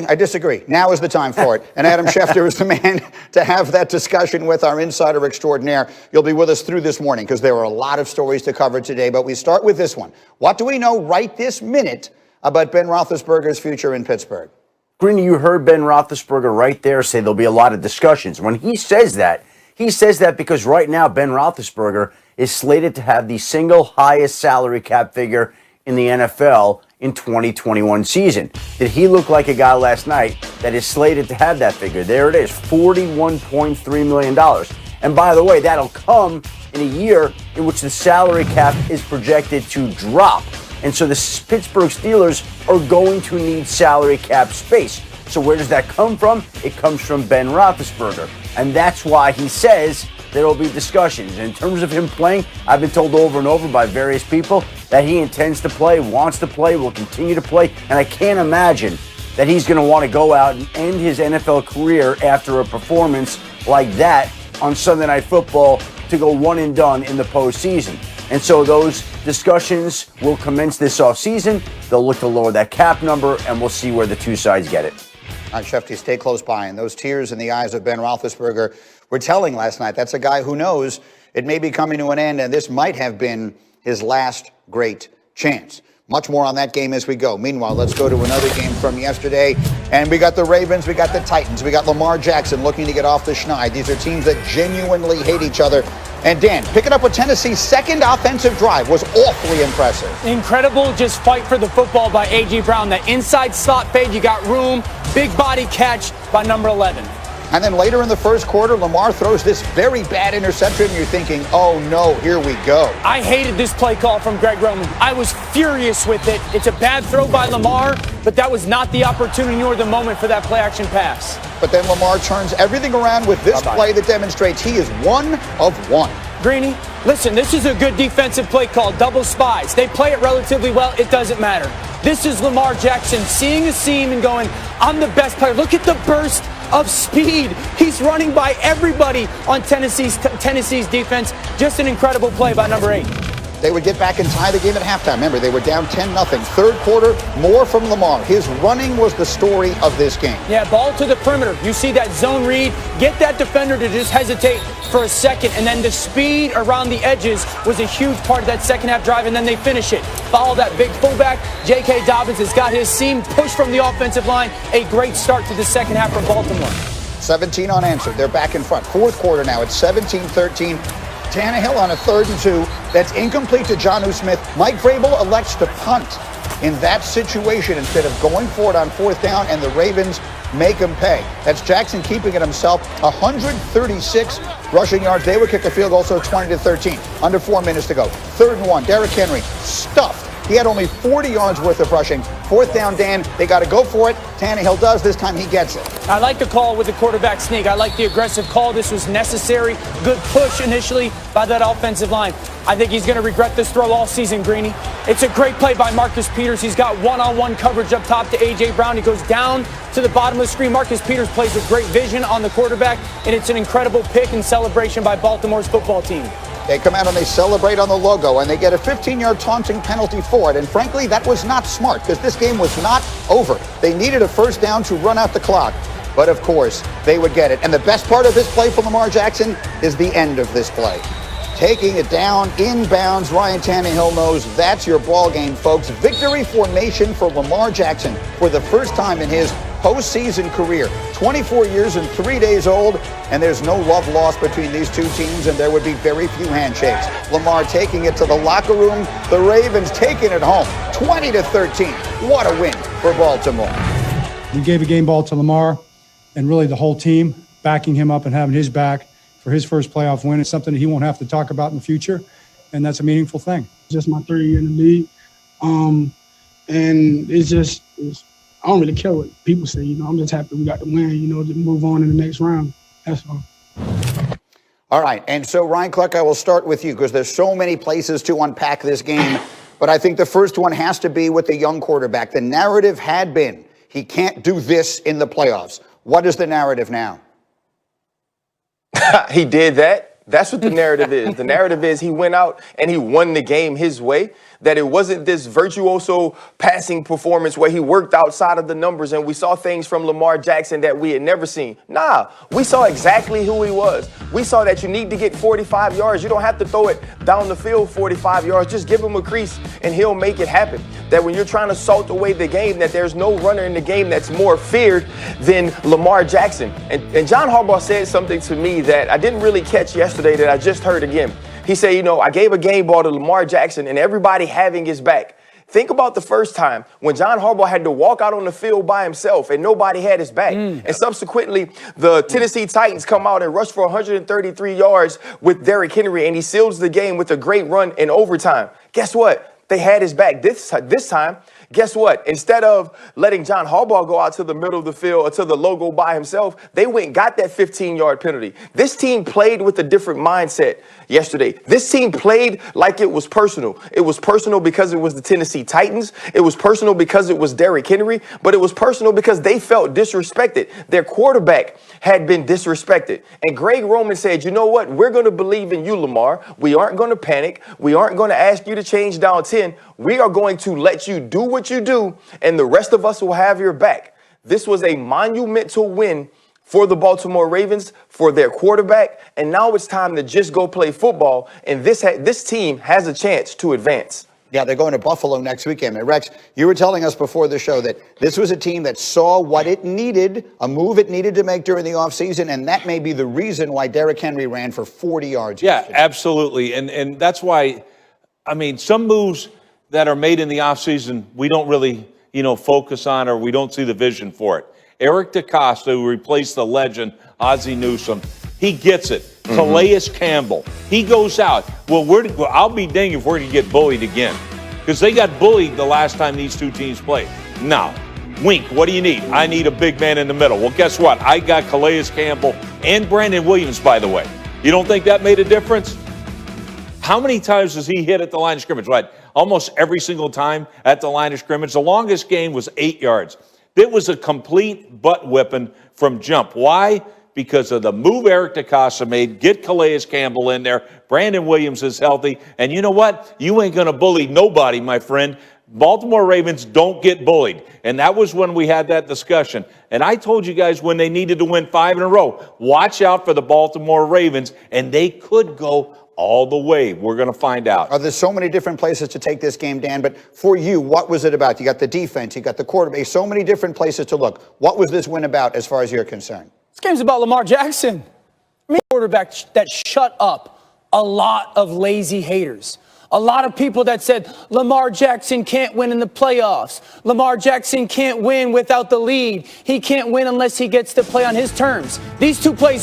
I disagree. Now is the time for it. And Adam Schefter is the man to have that discussion with our insider extraordinaire. You'll be with us through this morning because there are a lot of stories to cover today. But we start with this one. What do we know right this minute about Ben Roethlisberger's future in Pittsburgh? Greeny, you heard Ben Roethlisberger right there say there'll be a lot of discussions. When he says that because right now Ben Roethlisberger is slated to have the single highest salary cap figure in the NFL in 2021 season. Did he look like a guy last night that is slated to have that figure? There it is, $41.3 million. And by the way, that'll come in a year in which the salary cap is projected to drop. And so the Pittsburgh Steelers are going to need salary cap space. So where does that come from? It comes from Ben Roethlisberger. And that's why he says there will be discussions. In terms of him playing, I've been told over and over by various people that he intends to play, wants to play, will continue to play. And I can't imagine that he's going to want to go out and end his NFL career after a performance like that on Sunday Night Football to go one and done in the postseason. And so those discussions will commence this offseason. They'll look to lower that cap number, and we'll see where the two sides get it. All right, Shefty, stay close by. And those tears in the eyes of Ben Roethlisberger were telling last night. That's a guy who knows it may be coming to an end, and this might have been his last great chance. Much more on that game as we go. Meanwhile, let's go to another game from yesterday. And we got the Ravens, we got the Titans, we got Lamar Jackson looking to get off the schneid. These are teams that genuinely hate each other. And Dan, picking up with Tennessee's second offensive drive was awfully impressive. Incredible just fight for the football by A.J. Brown. That inside slot fade, you got room, big body catch by number 11. And then later in the first quarter, Lamar throws this very bad interception. And you're thinking, oh no, here we go. I hated this play call from Greg Roman. I was furious with it. It's a bad throw by Lamar, but that was not the opportunity nor the moment for that play action pass. But then Lamar turns everything around with this play that demonstrates he is one of one. Greeny, listen, this is a good defensive play call, double spies. They play it relatively well. It doesn't matter. This is Lamar Jackson seeing a seam and going, I'm the best player. Look at the burst of speed. He's running by everybody on Tennessee's defense. Just an incredible play by number 8. They would get back and tie the game at halftime. Remember, they were down 10-0. Third quarter, more from Lamar. His running was the story of this game. Yeah, ball to the perimeter. You see that zone read. Get that defender to just hesitate for a second, and then the speed around the edges was a huge part of that second half drive, and then they finish it. Follow that big fullback. J.K. Dobbins has got his seam pushed from the offensive line. A great start to the second half for Baltimore. 17 unanswered. They're back in front. Fourth quarter now. It's 17-13. Tannehill on a 3rd and 2. That's incomplete to Jonnu Smith. Mike Vrabel elects to punt in that situation instead of going for it on 4th down, and the Ravens make him pay. That's Jackson keeping it himself. 136 rushing yards. They would kick a field goal, so 20-13. Under 4 minutes to go. 3rd and 1. Derrick Henry stuffed. He had only 40 yards worth of rushing. 4th down, Dan. They got to go for it. Tannehill does. This time he gets it. I like the call with the quarterback sneak. I like the aggressive call. This was necessary. Good push initially by that offensive line. I think he's going to regret this throw all season, Greeny. It's a great play by Marcus Peters. He's got one-on-one coverage up top to A.J. Brown. He goes down to the bottom of the screen. Marcus Peters plays with great vision on the quarterback, and it's an incredible pick and celebration by Baltimore's football team. They come out and they celebrate on the logo, and they get a 15-yard taunting penalty for it. And frankly, that was not smart because this game was not over. They needed a 1st down to run out the clock. But of course, they would get it. And the best part of this play for Lamar Jackson is the end of this play. Taking it down, inbounds, Ryan Tannehill knows that's your ball game, folks. Victory formation for Lamar Jackson for the first time in his postseason career. 24 years and 3 days old, and there's no love lost between these two teams, and there would be very few handshakes. Lamar taking it to the locker room. The Ravens taking it home, 20-13. What a win for Baltimore. We gave a game ball to Lamar, and really the whole team backing him up and having his back for his first playoff win. It's something that he won't have to talk about in the future, and that's a meaningful thing. Just my 3rd year in the league, and I don't really care what people say. I'm just happy we got the win. To move on in the next round. That's all. All right, and so Ryan Clark, I will start with you because there's so many places to unpack this game, but I think the first one has to be with the young quarterback. The narrative had been he can't do this in the playoffs. What is the narrative now? He did that. That's what the narrative is. The narrative is he went out and he won the game his way. that it wasn't this virtuoso passing performance where he worked outside of the numbers and we saw things from Lamar Jackson that we had never seen. Nah, we saw exactly who he was. We saw that you need to get 45 yards. You don't have to throw it down the field 45 yards. Just give him a crease and he'll make it happen. That when you're trying to salt away the game, that there's no runner in the game that's more feared than Lamar Jackson. And John Harbaugh said something to me that I didn't really catch yesterday that I just heard again. He said, you know, I gave a game ball to Lamar Jackson and everybody having his back. Think about the first time when John Harbaugh had to walk out on the field by himself and nobody had his back. And subsequently, the Tennessee Titans come out and rush for 133 yards with Derrick Henry, and he seals the game with a great run in overtime. Guess what? They had his back this time. Guess what? Instead of letting John Harbaugh go out to the middle of the field or to the logo by himself, they went and got that 15-yard penalty. This team played with a different mindset yesterday. This team played like it was personal. It was personal because it was the Tennessee Titans. It was personal because it was Derrick Henry, but it was personal because they felt disrespected. Their quarterback had been disrespected. And Greg Roman said, you know what? We're going to believe in you, Lamar. We aren't going to panic. We aren't going to ask you to change down 10. We are going to let you do what you do, and the rest of us will have your back. This was a monumental win for the Baltimore Ravens, for their quarterback, and now it's time to just go play football, and this team has a chance to advance. Yeah, they're going to Buffalo next weekend. And Rex, you were telling us before the show that this was a team that saw what it needed, a move it needed to make during the offseason, and that may be the reason why Derrick Henry ran for 40 yards. Yeah, yesterday. absolutely. And that's why, I mean, some moves that are made in the offseason, we don't really, focus on, or we don't see the vision for it. Eric DeCosta, who replaced the legend, Ozzie Newsome, he gets it. Calais Campbell, he goes out. Well, I'll be danged if we're going to get bullied again, because they got bullied the last time these two teams played. Now, Wink, what do you need? I need a big man in the middle. Well, guess what? I got Calais Campbell and Brandon Williams, by the way. You don't think that made a difference? How many times does he hit at the line of scrimmage? Right, almost every single time at the line of scrimmage. The longest game was 8 yards. It was a complete butt whipping from jump. Why? Because of the move Eric DeCosta made. Get Calais Campbell in there. Brandon Williams is healthy. And you know what? You ain't going to bully nobody, my friend. Baltimore Ravens don't get bullied. And that was when we had that discussion. And I told you guys when they needed to win 5 in a row, watch out for the Baltimore Ravens, and they could go all the way. We're going to find out. There's so many different places to take this game, Dan, but for you, what was it about? You got the defense, you got the quarterback, so many different places to look. What was this win about as far as you're concerned? This game's about Lamar Jackson. I mean, quarterback that shut up a lot of lazy haters. A lot of people that said Lamar Jackson can't win in the playoffs. Lamar Jackson can't win without the lead. He can't win unless he gets to play on his terms. These two plays